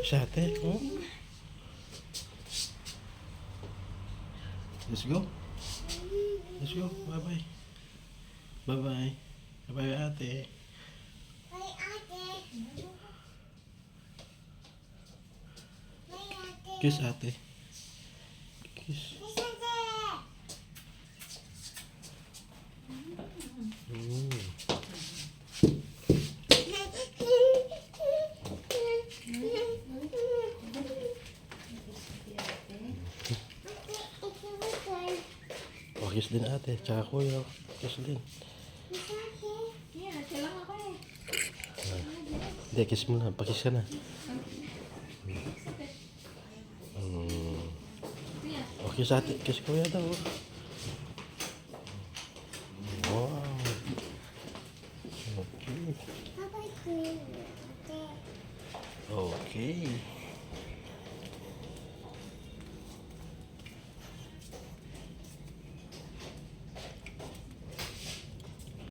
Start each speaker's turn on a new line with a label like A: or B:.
A: Sa ate, oh. Let's go. Let's go. Bye-bye. Bye-bye. Bye-bye, ate.
B: May ate. May ate.
A: Kiss, ate. Kiss.
B: May ate.
A: Mm. Oh, kiss din ate. Tsaka kuya. Kiss din.
C: Yeah, ate lang ako eh.
A: Hindi, kiss mo na. Pakiss ka na. Mm. Oh, kiss ate. Kiss kuya daw. Wow. Okay.
B: Papa, ate.
A: Okay.